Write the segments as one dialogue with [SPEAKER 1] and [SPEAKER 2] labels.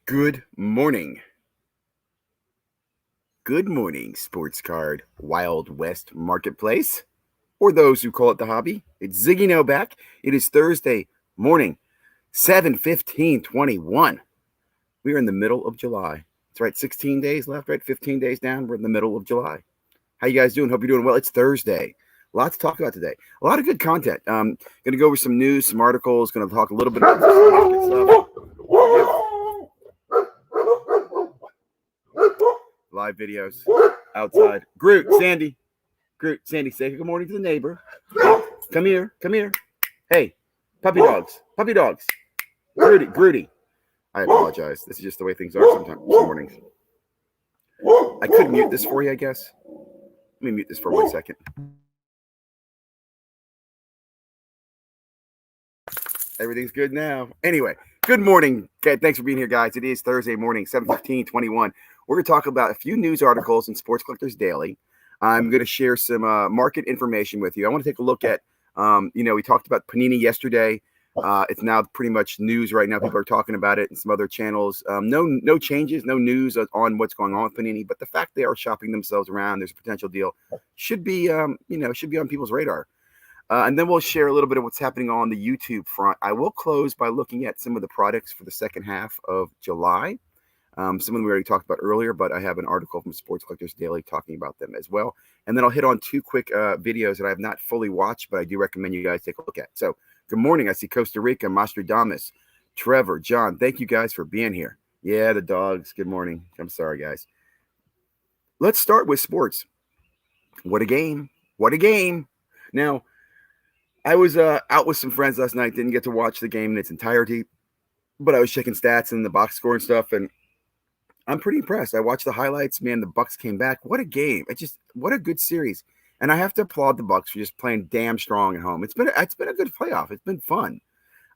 [SPEAKER 1] Good morning. Good morning, Sports Card Wild West Marketplace, or those who call it the hobby. It's Ziggy No back. It is Thursday morning, 7/15/21. We are in the middle of July. That's right, 16 days left, right? 15 days down. We're in the middle of July. How you guys doing? Hope you're doing well. It's Thursday. A lot to talk about today. A lot of good content. Going to go over some news, some articles. Going to talk a little bit about some market stuff. Live videos outside. Groot, Sandy, say good morning to the neighbor. Come here. Hey, puppy dogs. Groody. I apologize. This is just the way things are sometimes. Some mornings. I could mute this for you, I guess. Let me mute this for 1 second. Everything's good now. Anyway, good morning. Okay, thanks for being here, guys. It is Thursday morning, 7/15/21. We're going to talk about a few news articles in Sports Collectors Daily. I'm going to share some market information with you. I want to take a look at, we talked about Panini yesterday. It's now pretty much news right now. People are talking about it and some other channels. No changes, no news on what's going on with Panini, but the fact they are shopping themselves around, there's a potential deal, should be on people's radar. And then we'll share a little bit of what's happening on the YouTube front. I will close by looking at some of the products for the second half of July. Some of them we already talked about earlier, but I have an article from Sports Collectors Daily talking about them as well. And then I'll hit on two quick videos that I have not fully watched, but I do recommend you guys take a look at. So good morning. I see Costa Rica, Mastradamus, Trevor, John. Thank you guys for being here. Yeah, the dogs. Good morning. I'm sorry, guys. Let's start with sports. What a game. Now, I was out with some friends last night. Didn't get to watch the game in its entirety, but I was checking stats and the box score and stuff, and I'm pretty impressed. I watched the highlights. Man, the Bucks came back. What a game! What a good series. And I have to applaud the Bucks for just playing damn strong at home. It's been a good playoff. It's been fun.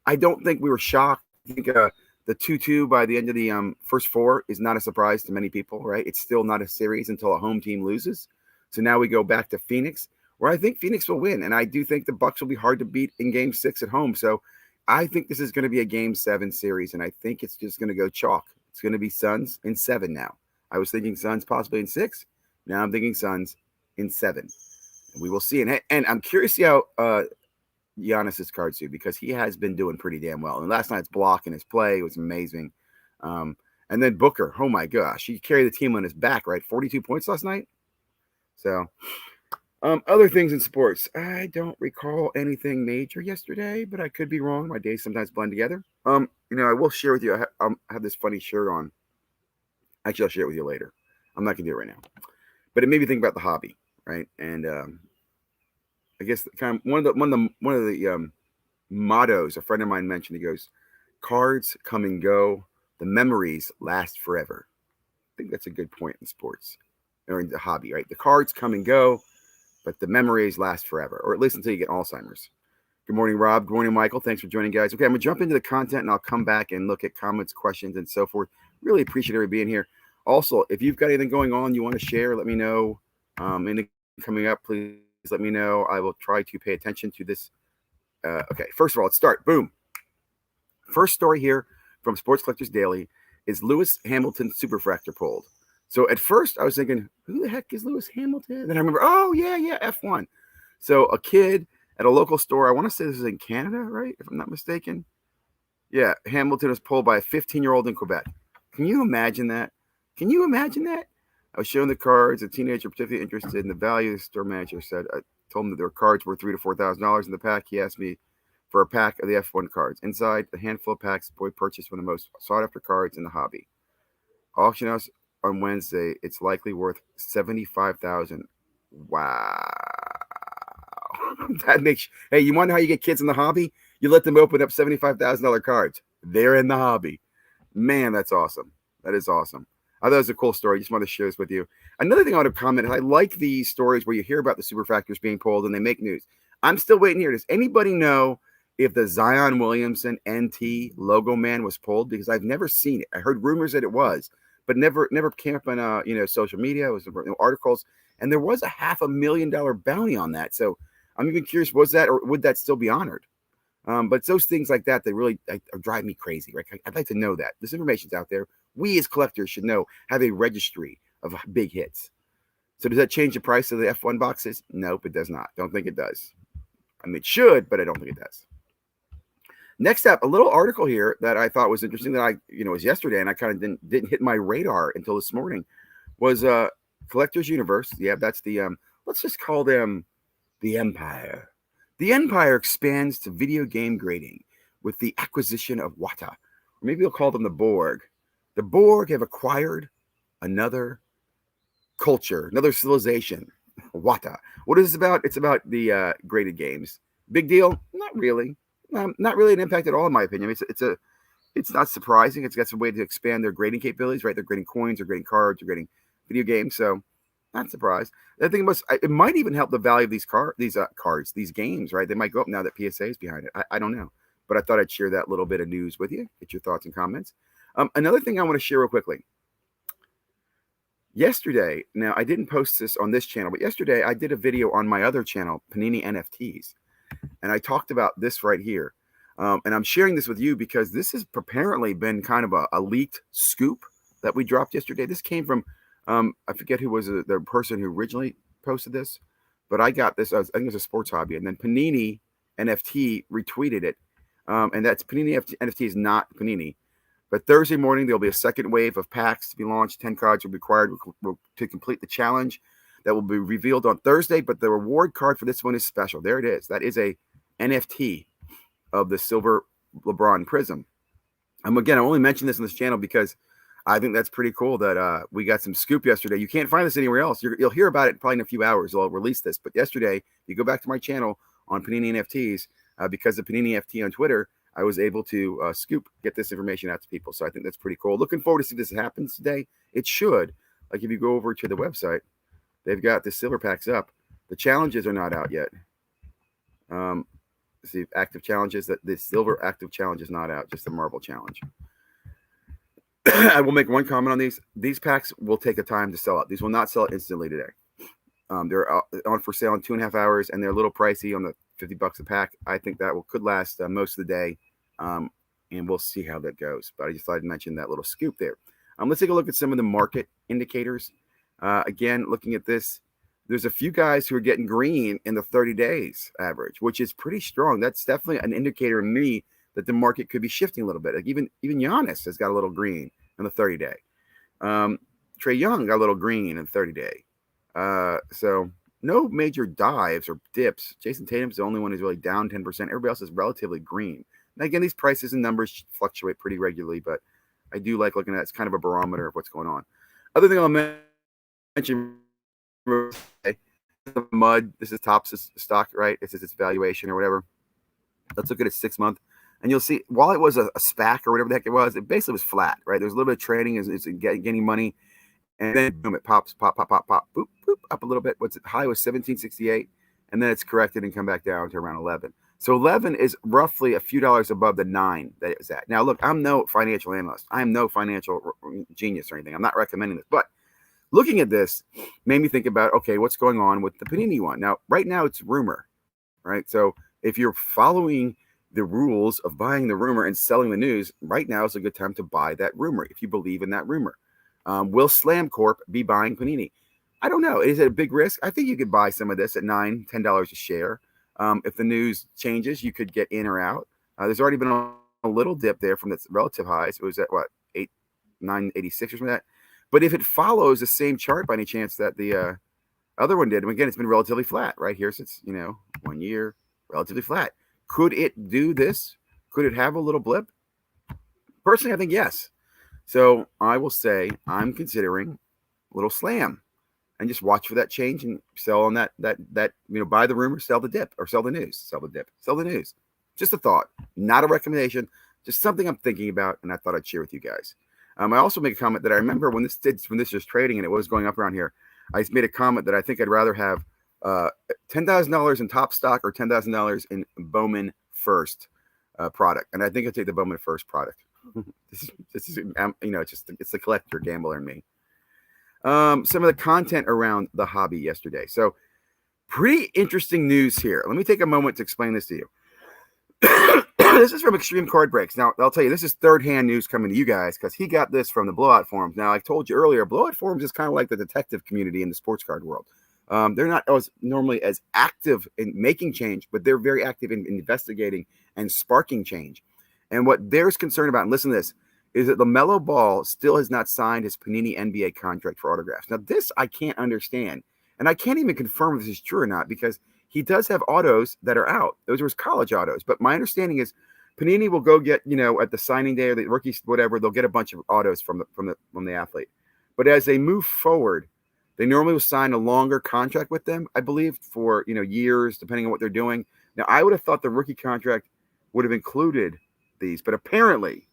[SPEAKER 1] I don't think we were shocked. I think the 2-2 by the end of the first four is not a surprise to many people, right? It's still not a series until a home team loses. So now we go back to Phoenix, where I think Phoenix will win. And I do think the Bucks will be hard to beat in game 6 at home. So I think this is going to be a game 7 series. And I think it's just going to go chalk. It's going to be Suns in 7 now. I was thinking Suns possibly in 6. Now I'm thinking Suns in 7. And we will see. And I'm curious to see how Giannis's cards do, because he has been doing pretty damn well. And last night's block and his play was amazing. And then Booker, oh my gosh, he carried the team on his back, right? 42 points last night. So other things in sports. I don't recall anything major yesterday, but I could be wrong. My days sometimes blend together. I will share with you. I have this funny shirt on. Actually, I'll share it with you later. I'm not gonna do it right now, but it made me think about the hobby, right? And I guess kind of one of the mottos a friend of mine mentioned. He goes, "Cards come and go. The memories last forever." I think that's a good point in sports or in the hobby, right? The cards come and go, but the memories last forever, or at least until you get Alzheimer's. Good morning, Rob. Good morning, Michael. Thanks for joining, guys. Okay, I'm going to jump into the content, and I'll come back and look at comments, questions, and so forth. Really appreciate everybody being here. Also, if you've got anything going on you want to share, let me know. Anything coming up, please let me know. I will try to pay attention to this. Okay, first of all, let's start. Boom. First story here from Sports Collectors Daily is Lewis Hamilton Superfractor pulled. So at first I was thinking, who the heck is Lewis Hamilton? And then I remember, oh, yeah, F1. So a kid at a local store, I want to say this is in Canada, right? If I'm not mistaken. Yeah, Hamilton was pulled by a 15-year-old in Quebec. Can you imagine that? I was showing the cards. A teenager particularly interested in the value. The store manager said, I told him that their cards were $3,000 to $4,000 in the pack. He asked me for a pack of the F1 cards. Inside, a handful of packs, boy purchased one of the most sought-after cards in the hobby. Auction house on Wednesday, it's likely worth $75,000. Wow. That makes, hey, you wonder how you get kids in the hobby? You let them open up $75,000 cards. They're in the hobby. Man, that's awesome. That is awesome. I thought it was a cool story. I just wanted to share this with you. Another thing I want to comment is I like these stories where you hear about the superfractors being pulled and they make news. I'm still waiting here. Does anybody know if the Zion Williamson NT logo man was pulled? Because I've never seen it. I heard rumors that it was, but never came up on social media. It was articles, and there was a $500,000 bounty on that. So I'm even curious, was that, or would that still be honored? But it's those things like that really drive me crazy, right? I'd like to know that this information's out there. We as collectors should know, have a registry of big hits. So does that change the price of the F1 boxes? Nope, it does not. Don't think it does. I mean, it should, but I don't think it does. Next up, a little article here that I thought was interesting that was yesterday, and I kind of didn't hit my radar until this morning, was Collectors Universe. Yeah, that's the let's just call them the Empire. The Empire expands to video game grading with the acquisition of Wata. Or maybe we'll call them the Borg. The Borg have acquired another culture, another civilization. Wata. What is this about? It's about the graded games. Big deal? Not really. Not really an impact at all, in my opinion. It's not surprising. It's got some way to expand their grading capabilities, right? They're grading coins, they're grading cards, they're grading video games. So, not surprised. I think it might even help the value of these cards, these games, right? They might go up now that PSA is behind it. I don't know, but I thought I'd share that little bit of news with you. Get your thoughts and comments. Another thing I want to share real quickly. Yesterday, now I didn't post this on this channel, but yesterday I did a video on my other channel, Panini NFTs, and I talked about this right here. And I'm sharing this with you because this has apparently been kind of a leaked scoop that we dropped yesterday. This came from, I forget who was the person who originally posted this, but I got this. I think it was a Sports Hobby, and then Panini NFT retweeted it. And that's Panini NFT is not Panini. But Thursday morning, there'll be a second wave of packs to be launched. 10 cards are required to complete the challenge. That will be revealed on Thursday, but the reward card for this one is special. There it is. That is a NFT of the silver LeBron Prism. Again, I only mention this on this channel because I think that's pretty cool that we got some scoop yesterday. You can't find this anywhere else. You'll hear about it probably in a few hours. I'll release this. But yesterday, you go back to my channel on Panini NFTs, because of Panini NFT on Twitter, I was able to get this information out to people. So I think that's pretty cool. Looking forward to see this happens today. It should. Like if you go over to the website, they've got the silver packs up. The challenges are not out yet. See, active challenges, that the silver active challenge is not out, just the marble challenge. I will make one comment on these. These packs will take a time to sell out. These will not sell instantly today. They're on for sale in 2.5 hours, and they're a little pricey on the $50 a pack. I think that could last most of the day, and we'll see how that goes. But I just thought I'd mention that little scoop there. Let's take a look at some of the market indicators. Again, looking at this, there's a few guys who are getting green in the 30 days average, which is pretty strong. That's definitely an indicator in me that the market could be shifting a little bit. Like even Giannis has got a little green in the 30 day. Trae Young got a little green in the 30 day. So no major dives or dips. Jason Tatum's the only one who's really down 10%. Everybody else is relatively green. Now, again, these prices and numbers fluctuate pretty regularly, but I do like looking at it. It's kind of a barometer of what's going on. Other thing I'll mention, mud. This is Topps stock, right? This is its valuation or whatever. Let's look at its 6 month. And you'll see, while it was a SPAC or whatever the heck it basically was flat, right? There's a little bit of trading, it's getting money. And then boom, it pops, pop, boop, boop, up a little bit. What's it? High was 1768, and then it's corrected and come back down to around 11. So 11 is roughly a few dollars above the 9 that it was at. Now, look, I'm no financial analyst. I am no financial genius or anything. I'm not recommending this. But looking at this made me think about, okay, what's going on with the Panini one? Now, right now, it's rumor, right? So if you're following the rules of buying the rumor and selling the news, right now is a good time to buy that rumor if you believe in that rumor. Will Slam Corp be buying Panini? I don't know. Is it a big risk? I think you could buy some of this at $9, $10 a share. If the news changes, you could get in or out. There's already been a little dip there from its relative highs. It was at what, 986 or something like that. But if it follows the same chart by any chance that the other one did, and again, it's been relatively flat right here since 1 year, relatively flat. Could it do this? Could it have a little blip? Personally, I think yes. So I will say I'm considering a little slam and just watch for that change and sell on that buy the rumor, sell the dip, or sell the news, sell the dip, sell the news. Just a thought, not a recommendation, just something I'm thinking about, and I thought I'd share with you guys. I also make a comment that I remember when this was trading and it was going up around here. I made a comment that I think I'd rather have $10,000 in Top stock or $10,000 in Bowman First product, and I think I'll take the Bowman First product. This is it's the collector gambler in me. Some of the content around the hobby yesterday. So pretty interesting news here. Let me take a moment to explain this to you. This is from Extreme Card Breaks. Now, I'll tell you, this is third-hand news coming to you guys because he got this from the Blowout Forums. Now, I told you earlier, Blowout Forums is kind of like the detective community in the sports card world. They're not normally as active in making change, but they're very active in investigating and sparking change. And what they're concerned about, and listen to this, is that LaMelo Ball still has not signed his Panini NBA contract for autographs. Now, this I can't understand, and I can't even confirm if this is true or not because he does have autos that are out. Those are his college autos. But my understanding is Panini will go get, at the signing day or the rookies, whatever, they'll get a bunch of autos from the athlete. But as they move forward, they normally will sign a longer contract with them, I believe, for years, depending on what they're doing. Now, I would have thought the rookie contract would have included these, but apparently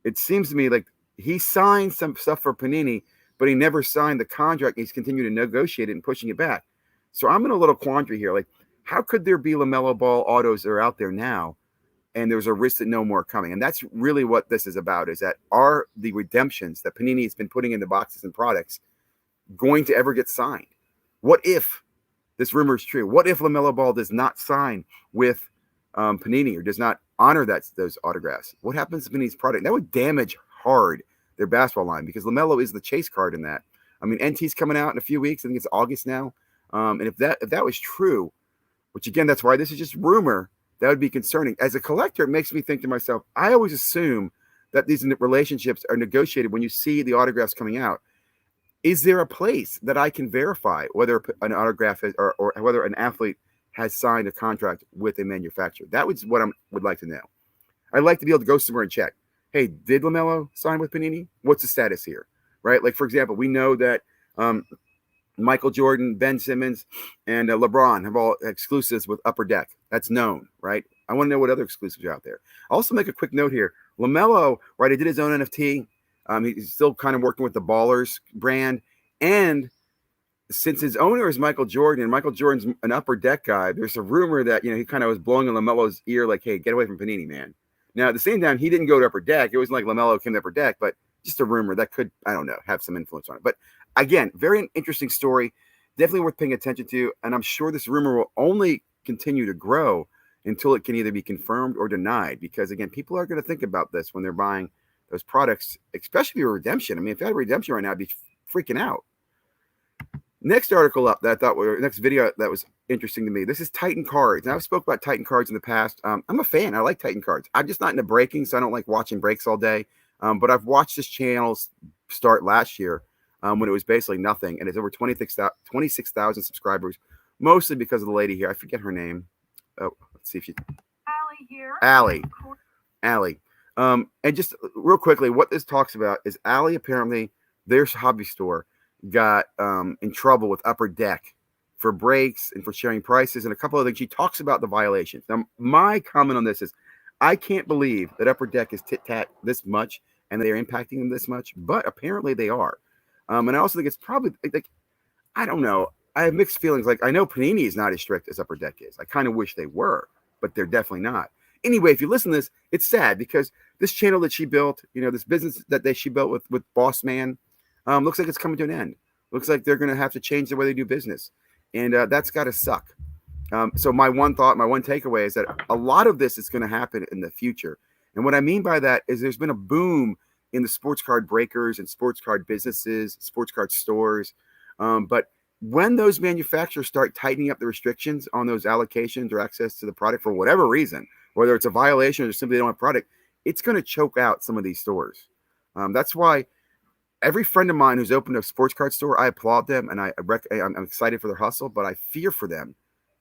[SPEAKER 1] it seems to me like he signed some stuff for Panini, but he never signed the contract. He's continued to negotiate it and pushing it back. So I'm in a little quandary here. Like, how could there be LaMelo Ball autos that are out there now, and there's a risk that no more are coming? And that's really what this is about, is that are the redemptions that Panini has been putting in the boxes and products going to ever get signed? What if this rumor is true? What if LaMelo Ball does not sign with Panini or does not honor those autographs? What happens to Panini's product? That would damage hard their basketball line because LaMelo is the chase card in that. I mean, NT's coming out in a few weeks. I think it's August now. And if that was true, which again, that's why this is just rumor, that would be concerning. As a collector, it makes me think to myself, I always assume that these relationships are negotiated when you see the autographs coming out. Is there a place that I can verify whether an autograph is, or whether an athlete has signed a contract with a manufacturer? That was what I would like to know. I'd like to be able to go somewhere and check. Hey, did LaMelo sign with Panini? What's the status here? Right? Like, for example, we know that Michael Jordan, Ben Simmons, and LeBron have all exclusives with Upper Deck. That's known, right? I want to know what other exclusives are out there. I'll also make a quick note here. LaMelo, right, he did his own NFT. He's still kind of working with the Ballers brand. And since his owner is Michael Jordan, and Michael Jordan's an Upper Deck guy, there's a rumor that, he kind of was blowing in LaMelo's ear like, hey, get away from Panini, man. Now, at the same time, he didn't go to Upper Deck. It wasn't like LaMelo came to Upper Deck, but just a rumor that could, I don't know, have some influence on it. But again, very interesting story, definitely worth paying attention to. And I'm sure this rumor will only continue to grow until it can either be confirmed or denied. Because again, people are going to think about this when they're buying those products, especially your redemption. I mean, if you had a redemption right now, I'd be freaking out. Next article up that I thought next video that was interesting to me. This is Titan Cards. Now, I've spoke about Titan Cards in the past. I'm a fan. I like Titan Cards. I'm just not into breaking, so I don't like watching breaks all day. But I've watched this channel start last year when it was basically nothing, and it's over 26,000 subscribers, mostly because of the lady here. I forget her name. Oh, let's see if she.
[SPEAKER 2] Allie here.
[SPEAKER 1] Allie. And just real quickly, what this talks about is Allie apparently, their hobby store, got in trouble with Upper Deck for breaks and for sharing prices and a couple of things. She talks about the violations. Now, my comment on this is, I can't believe that Upper Deck is tit-tat this much and they're impacting them this much, but apparently they are. And I also think it's probably like, I don't know. I have mixed feelings. Like, I know Panini is not as strict as Upper Deck is. I kind of wish they were, but they're definitely not. Anyway, if you listen to this, it's sad because this channel that she built, this business that she built with Boss Man, looks like it's coming to an end. Looks like they're going to have to change the way they do business. And that's got to suck. So my one takeaway is that a lot of this is going to happen in the future. And what I mean by that is there's been a boom in the sports card breakers and sports card businesses, sports card stores. But when those manufacturers start tightening up the restrictions on those allocations or access to the product for whatever reason, whether it's a violation or simply they don't have product, it's going to choke out some of these stores. That's why every friend of mine who's opened a sports card store, I applaud them and I'm excited for their hustle, but I fear for them.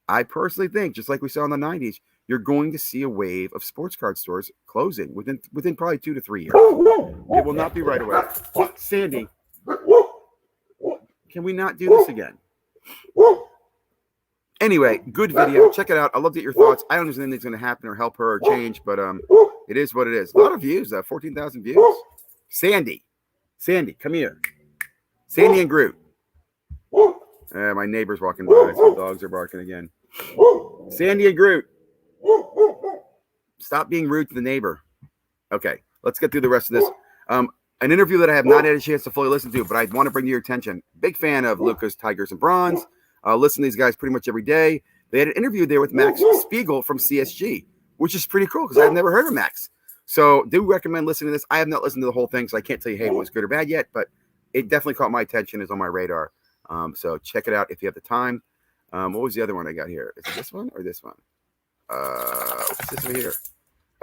[SPEAKER 1] I personally think, just like we saw in the 90s, you're going to see a wave of sports card stores closing within probably 2 to 3 years. It will not be right away. Sandy, can we not do this again? Anyway, good video. Check it out. I'd love to get your thoughts. I don't know if anything's going to happen or help her or change, but it is what it is. A lot of views, 14,000 views. Sandy, come here. Sandy and Groot. My neighbor's walking by, so the dogs are barking again. Sandy and Groot. Stop being rude to the neighbor. Okay, let's get through the rest of this. An interview that I have not had a chance to fully listen to, but I want to bring to your attention. Big fan of Luca's Tigers and Bronze. Listen to these guys pretty much every day. They had an interview there with Max Spiegel from CSG. which is pretty cool because I've never heard of Max. So do recommend listening to this. I have not listened to the whole thing, so I can't tell you, hey, it was good or bad yet, but it definitely caught my attention. It's on my radar. So check it out if you have the time. What was the other one I got here? Is it this one or this one? What's this one here?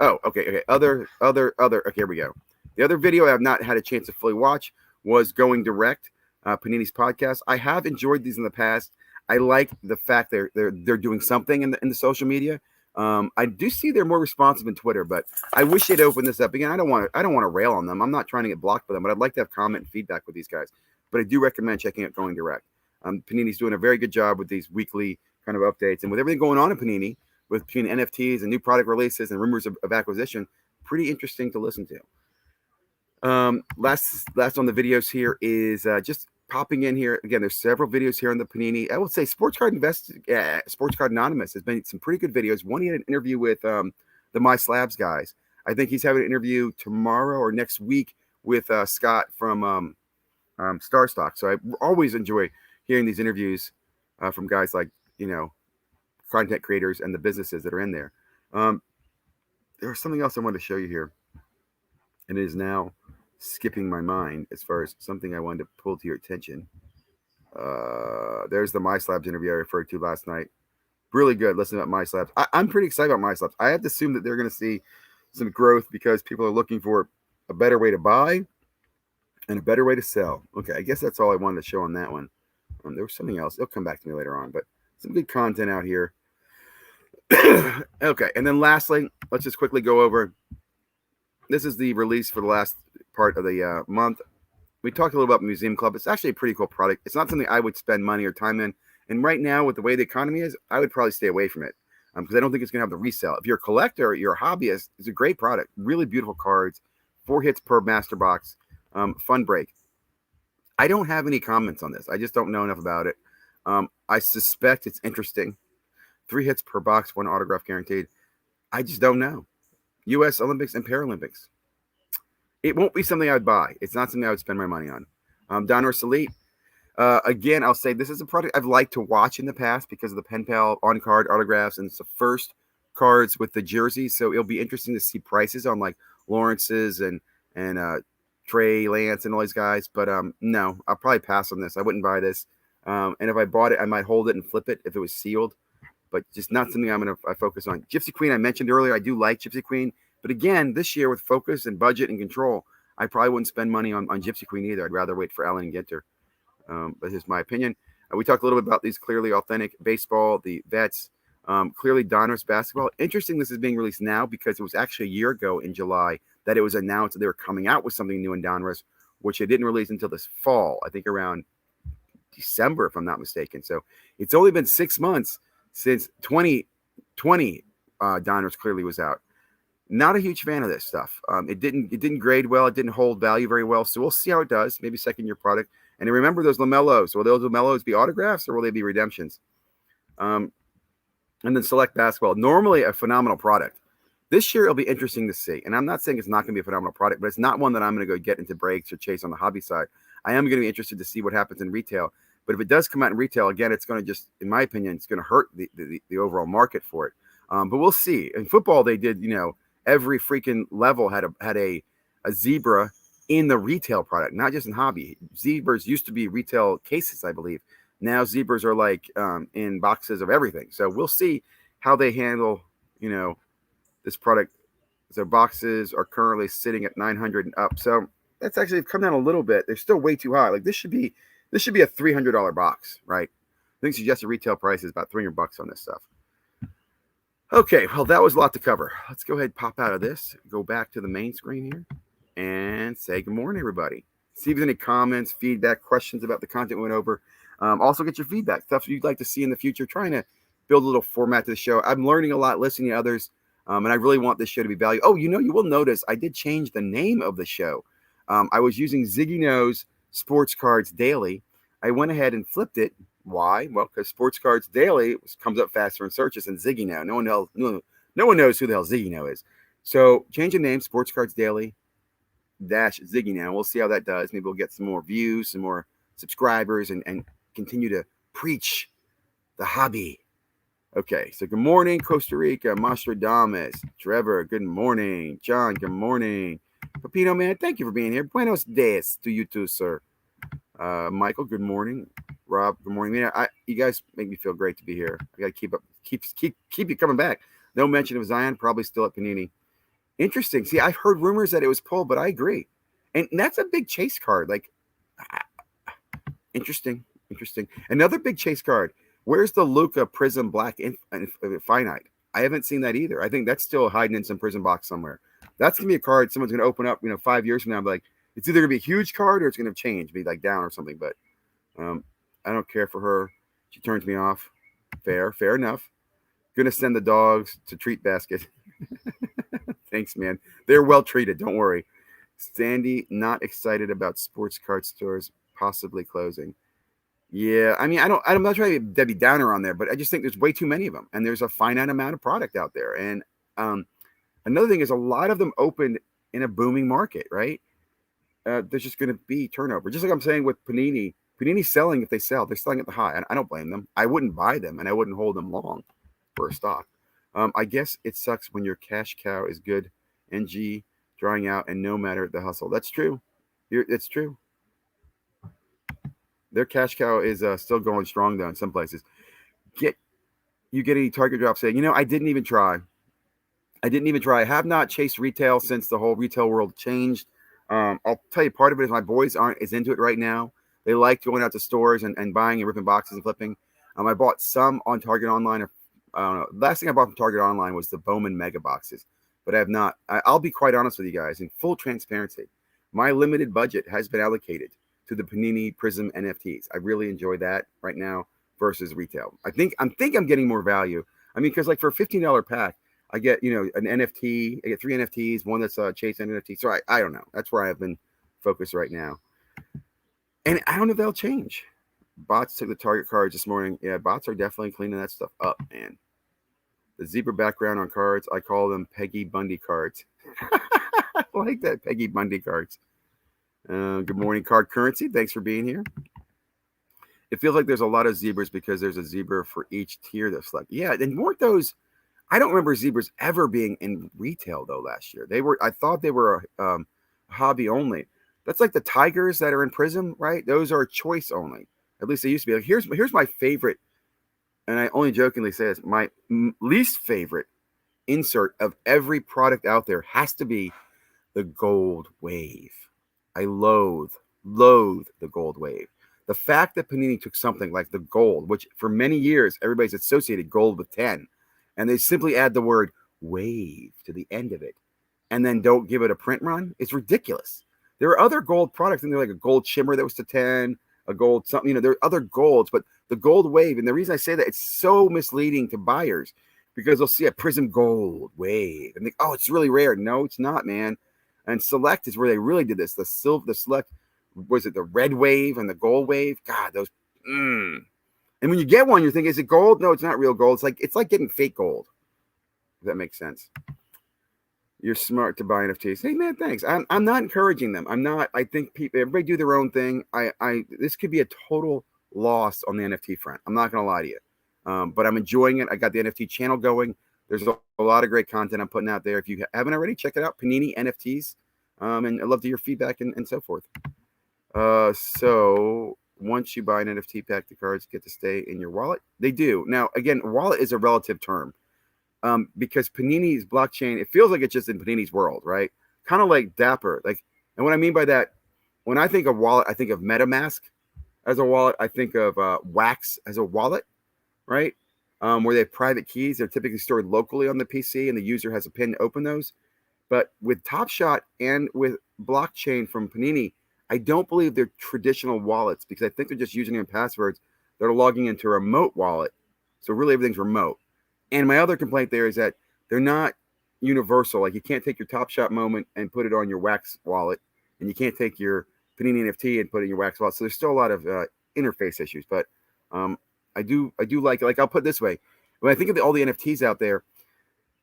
[SPEAKER 1] Oh, okay. Other. Okay, here we go. The other video I have not had a chance to fully watch was Going Direct, Panini's podcast. I have enjoyed these in the past. I like the fact they're doing something in the social media. I do see they're more responsive in Twitter, but I wish they'd open this up again. I don't want to rail on them. I'm not trying to get blocked by them, but I'd like to have comment and feedback with these guys. But I do recommend checking out Going Direct. Panini's doing a very good job with these weekly kind of updates, and with everything going on in Panini, with between NFTs and new product releases and rumors of acquisition, pretty interesting to listen to. Last on the videos here is just popping in here again. There's several videos here on the Panini. I would say Sports Card Anonymous has been some pretty good videos. One, he had an interview with the My Slabs guys. I think he's having an interview tomorrow or next week with Scott from Star Stock. So I always enjoy hearing these interviews from guys like, content creators and the businesses that are in there. There's something else I wanted to show you here, and it is now skipping my mind as far as something I wanted to pull to your attention. There's the My Slabs interview I referred to last night. Really good. Listen about My Slabs. I'm pretty excited about My Slabs. I have to assume that they're going to see some growth because people are looking for a better way to buy and a better way to sell. Okay, I guess that's all I wanted to show on that one. There was something else. It'll come back to me later on, but some good content out here. Okay, and then lastly, let's just quickly go over. This is the release for the last part of the month. We talked a little about Museum Club. It's actually a pretty cool product. It's not something I would spend money or time in. And right now, with the way the economy is, I would probably stay away from it because I don't think it's going to have the resale. If you're a collector, you're a hobbyist, it's a great product. Really beautiful cards, 4 hits per master box, fun break. I don't have any comments on this. I just don't know enough about it. I suspect it's interesting. 3 hits per box, 1 autograph guaranteed. I just don't know. U.S. Olympics and Paralympics. It won't be something I would buy. It's not something I would spend my money on. Donruss Elite. Again, I'll say this is a product I've liked to watch in the past because of the pen pal on-card autographs, and it's the first cards with the jerseys. So it'll be interesting to see prices on like Lawrence's and Trey Lance and all these guys. But no, I'll probably pass on this. I wouldn't buy this. And if I bought it, I might hold it and flip it if it was sealed. But just not something I'm going to focus on. Gypsy Queen, I mentioned earlier, I do like Gypsy Queen. But again, this year with focus and budget and control, I probably wouldn't spend money on Gypsy Queen either. I'd rather wait for Allen and Ginter. That's just my opinion. We talked a little bit about these clearly authentic baseball, the vets, clearly Donruss basketball. Interesting this is being released now because it was actually a year ago in July that it was announced that they were coming out with something new in Donruss, which they didn't release until this fall, I think around December, if I'm not mistaken. So it's only been 6 months since 2020 Donruss clearly was out. Not a huge fan of this stuff. It didn't grade well. It didn't hold value very well. So we'll see how it does. Maybe second-year product. And remember those LaMelos. Will those LaMelos be autographs or will they be redemptions? And then Select Basketball. Normally a phenomenal product. This year it'll be interesting to see. And I'm not saying it's not going to be a phenomenal product, but it's not one that I'm going to go get into breaks or chase on the hobby side. I am going to be interested to see what happens in retail. But if it does come out in retail, again, it's going to just, in my opinion, it's going to hurt the overall market for it. But we'll see. In football, they did, every freaking level had a zebra in the retail product, not just in hobby. Zebras used to be retail cases, I believe. Now zebras are like in boxes of everything. So we'll see how they handle, this product. So boxes are currently sitting at 900 and up. So that's actually come down a little bit. They're still way too high. Like this should be a $300 box, right? I think suggested retail price is about $300 on this stuff. Okay, well, that was a lot to cover. Let's go ahead and pop out of this, go back to the main screen here, and say good morning, everybody. See if there's any comments, feedback, questions about the content we went over. Also, get your feedback, stuff you'd like to see in the future, trying to build a little format to the show. I'm learning a lot, listening to others, and I really want this show to be valuable. Oh, you will notice I did change the name of the show. I was using Ziggy Knows Sports Cards Daily. I went ahead and flipped it. Why? Well, because Sports Cards Daily comes up faster in searches than Ziggy Know. No one knows who the hell Ziggy Know is. So change the name, Sports Cards Daily -Ziggy Know. We'll see how that does. Maybe we'll get some more views, some more subscribers, and continue to preach the hobby Okay, so good morning, Costa Rica, Nostradamus, Trevor, good morning, John, good morning, Pepino, man, thank you for being here. Buenos dias to you too, sir. Michael, good morning. Rob, good morning. Man, you guys make me feel great to be here. I gotta keep you coming back. No mention of Zion, probably still at Panini. Interesting. See, I've heard rumors that it was pulled, but I agree, and that's a big chase card. Like, interesting, interesting. Another big chase card. Where's the Luca Prism Black Finite? I haven't seen that either. I think that's still hiding in some Prism box somewhere. That's gonna be a card someone's gonna open up, 5 years from now. Like, it's either gonna be a huge card or it's gonna change, be like down or something. But I don't care for her. She turns me off. Fair enough. Gonna send the dogs to treat basket. Thanks, man. They're well treated. Don't worry. Sandy, not excited about sports card stores possibly closing. Yeah, I mean, I'm not trying to be Debbie Downer on there, but I just think there's way too many of them, and there's a finite amount of product out there. And another thing is a lot of them opened in a booming market, right? There's just going to be turnover. Just like I'm saying with Panini. Panini's selling if they sell. They're selling at the high. I don't blame them. I wouldn't buy them, and I wouldn't hold them long for a stock. I guess it sucks when your cash cow is good, NG drying out, and no matter the hustle. That's true. It's true. Their cash cow is still going strong though in some places. Get any target drop saying, I didn't even try. I have not chased retail since the whole retail world changed. I'll tell you, part of it is my boys aren't as into it right now. They like going out to stores and buying and ripping boxes and flipping. I bought some on Target Online. I don't know. Last thing I bought from Target Online was the Bowman Mega Boxes, but I have not. I'll be quite honest with you guys, in full transparency. My limited budget has been allocated to the Panini Prism NFTs. I really enjoy that right now versus retail. I think I'm getting more value. I mean, because like for a $15 pack, I get an NFT. I get 3 NFTs, one that's Chase and NFT. So I don't know. That's where I've been focused right now. And I don't know if they'll change. Bots took the target cards this morning. Yeah, bots are definitely cleaning that stuff up, man. The zebra background on cards, I call them Peggy Bundy cards. I like that, Peggy Bundy cards. Good morning, Card Currency. Thanks for being here. It feels like there's a lot of zebras because there's a zebra for each tier that's like, yeah, and weren't those, I don't remember zebras ever being in retail though last year. I thought they were a hobby only. That's like the tigers that are in Prism, right? Those are choice only. At least they used to be. Like, here's my favorite, and I only jokingly say this, my least favorite insert of every product out there has to be the gold wave. I loathe the gold wave. The fact that Panini took something like the gold, which for many years everybody's associated gold with 10, and they simply add the word wave to the end of it, and then don't give it a print run, it's ridiculous. There are other gold products, and they're like a gold shimmer that was to 10, a gold something, there are other golds, but the gold wave, and the reason I say that, it's so misleading to buyers because they'll see a Prism gold wave and think, oh, it's really rare. No, it's not, man. And Select is where they really did this. The Select, was it the red wave and the gold wave? God, those. And when you get one, you're thinking, is it gold? No, it's not real gold. It's like getting fake gold. If that makes sense. You're smart to buy NFTs. Hey man, thanks. I'm not encouraging them. I'm not. I think everybody do their own thing. This could be a total loss on the NFT front. I'm not gonna lie to you, but I'm enjoying it. I got the NFT channel going. There's a lot of great content I'm putting out there. If you haven't already, check it out. Panini NFTs, and I'd love to hear feedback and so forth. So once you buy an NFT pack, the cards get to stay in your wallet. They do. Now, again, wallet is a relative term. Because Panini's blockchain, it feels like it's just in Panini's world, right? Kind of like Dapper. And what I mean by that, when I think of wallet, I think of MetaMask as a wallet. I think of Wax as a wallet, right? Where they have private keys. They're typically stored locally on the PC, and the user has a PIN to open those. But with Top Shot and with blockchain from Panini, I don't believe they're traditional wallets because I think they're just username and passwords that are logging into a remote wallet. So really everything's remote. And my other complaint there is that they're not universal. Like you can't take your Top Shot moment and put it on your Wax wallet, and you can't take your Panini NFT and put it in your Wax wallet. So there's still a lot of interface issues. But I do like it. Like I'll put it this way: when I think of all the NFTs out there,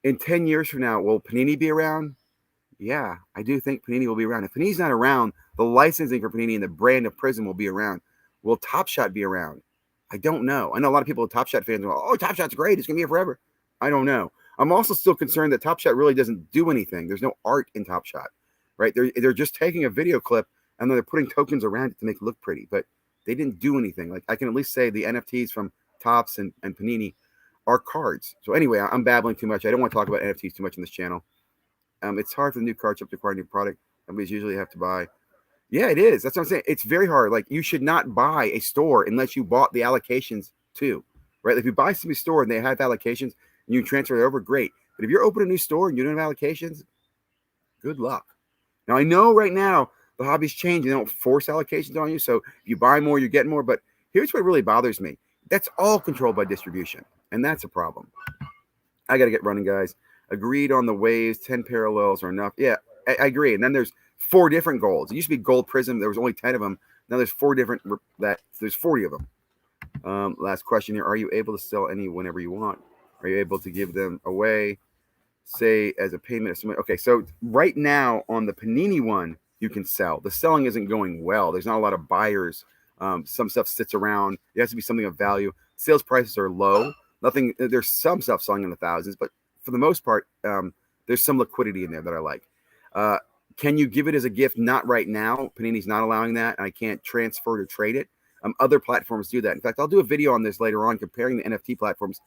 [SPEAKER 1] in 10 years from now, will Panini be around? Yeah, I do think Panini will be around. If Panini's not around, the licensing for Panini and the brand of Prism will be around. Will Top Shot be around? I don't know. I know a lot of people, Top Shot fans, are like, oh, Top Shot's great. It's going to be here forever. I don't know. I'm also still concerned that Top Shot really doesn't do anything. There's no art in Top Shot, right? They're just taking a video clip and then they're putting tokens around it to make it look pretty, but they didn't do anything. Like, I can at least say the NFTs from Topps and Panini are cards. So anyway, I'm babbling too much. I don't want to talk about NFTs too much in this channel. It's hard for the new card shop to acquire a new product. Companies usually have to buy. Yeah, it is. That's what I'm saying. It's very hard. Like, you should not buy a store unless you bought the allocations too, right? Like, if you buy somebody's store and they have allocations and you transfer it over, great. But if you're opening a new store and you don't have allocations, good luck. Now, I know right now the hobby's changing. They don't force allocations on you. So if you buy more, you're getting more. But here's what really bothers me. That's all controlled by distribution. And that's a problem. I got to get running, guys. Agreed on the waves. 10 parallels are enough. Yeah, I agree. And then there's 4 different golds. It used to be gold prism. There was only 10 of them. Now there's 4 different. There's 40 of them. Last question here. Are you able to sell any whenever you want? Are you able to give them away, say, as a payment? Okay, so right now on the Panini one, you can sell. The selling isn't going well. There's not a lot of buyers. Some stuff sits around. It has to be something of value. Sales prices are low. Nothing. There's some stuff selling in the thousands, but for the most part, there's some liquidity in there that I like. Can you give it as a gift? Not right now. Panini's not allowing that. I can't transfer to trade it. Other platforms do that. In fact, I'll do a video on this later on comparing the NFT platforms.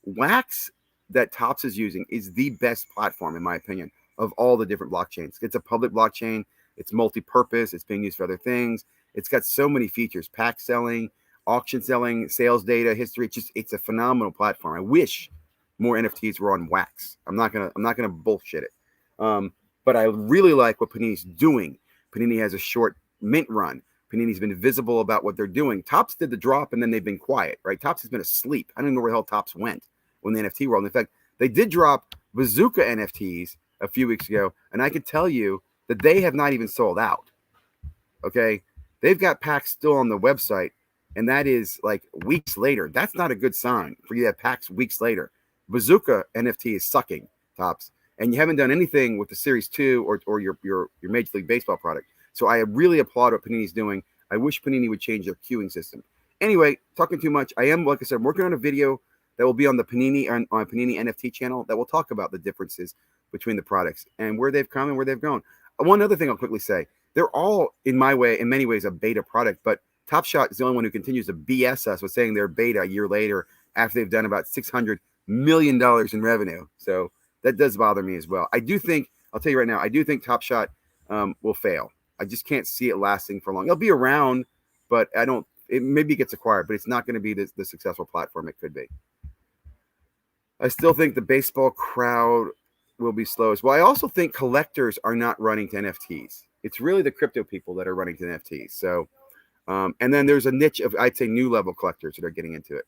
[SPEAKER 1] Wax that Topps is using is the best platform, in my opinion, of all the different blockchains. It's a public blockchain. It's multi-purpose. It's being used for other things. It's got so many features: pack selling, auction selling, sales data, history. It's a phenomenal platform. I wish more NFTs were on Wax. I'm not gonna bullshit it. But I really like what Panini's doing. Panini has a short mint run. Panini's been visible about what they're doing. Topps did the drop and then they've been quiet, right? Topps has been asleep. I don't know where the hell Topps went when the NFT world. In fact, they did drop Bazooka NFTs a few weeks ago, and I can tell you that they have not even sold out. Okay, they've got packs still on the website, and that is like weeks later. That's not a good sign for you to have packs weeks later. Bazooka NFT is sucking, Topps, and you haven't done anything with the Series 2 or your Major League Baseball product. So I really applaud what Panini's doing. I wish Panini would change their queuing system. Anyway, talking too much. I am, like I said, working on a video that will be on the Panini on Panini NFT channel that will talk about the differences between the products and where they've come and where they've gone. One other thing I'll quickly say: they're all, in many ways, a beta product, but Top Shot is the only one who continues to BS us with saying they're beta a year later after they've done about $600 million in revenue. So that does bother me as well. I do think, I'll tell you right now, I do think Top Shot will fail. I just can't see it lasting for long. It'll be around, but it maybe gets acquired, but it's not going to be the successful platform it could be. I still think the baseball crowd will be slow as well. I also think collectors are not running to NFTs. It's really the crypto people that are running to NFTs. So, and then there's a niche of, I'd say, new level collectors that are getting into it.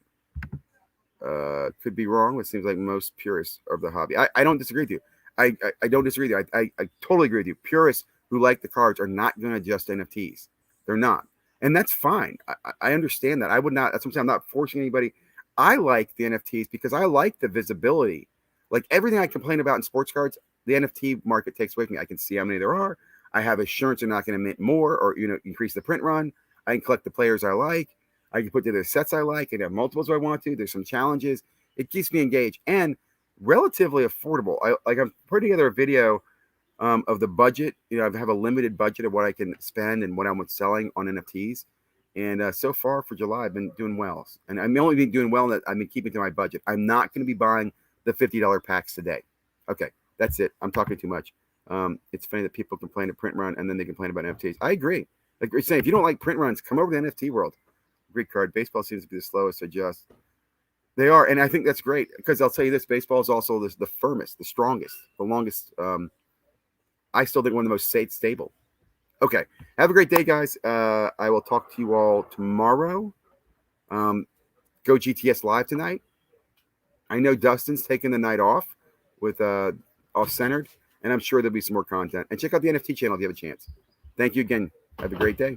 [SPEAKER 1] Could be wrong. It seems like most purists of the hobby. I don't disagree with you. I don't disagree with you. I totally agree with you. Purists who like the cards are not going to adjust NFTs. They're not. And that's fine. I understand that. I would not, that's what I'm saying. I'm not forcing anybody. I like the NFTs because I like the visibility. Like everything I complain about in sports cards, the NFT market takes away from me. I can see how many there are. I have assurance they're not going to mint more or, increase the print run. I can collect the players I like. I can put together sets I like and have multiples if I want to. There's some challenges. It keeps me engaged and relatively affordable. I'm putting together a video of the budget. I have a limited budget of what I can spend and what I'm selling on NFTs. And so far for July, I've been doing well. And I'm only been doing well that I've been keeping to my budget. I'm not going to be buying the $50 packs today. Okay, that's it. I'm talking too much. It's funny that people complain to print run and then they complain about NFTs. I agree. Like you're saying, if you don't like print runs, come over to the NFT world. Great card. Baseball seems to be the slowest to adjust. They are, and I think that's great because I'll tell you this: baseball is also the firmest, the strongest, the longest. I still think one of the most stable. Okay, have a great day, guys. I will talk to you all tomorrow. Go GTS live tonight. I know Dustin's taking the night off with off-centered, and I'm sure there'll be some more content. And check out the NFT channel if you have a chance. Thank you again. Have a great day.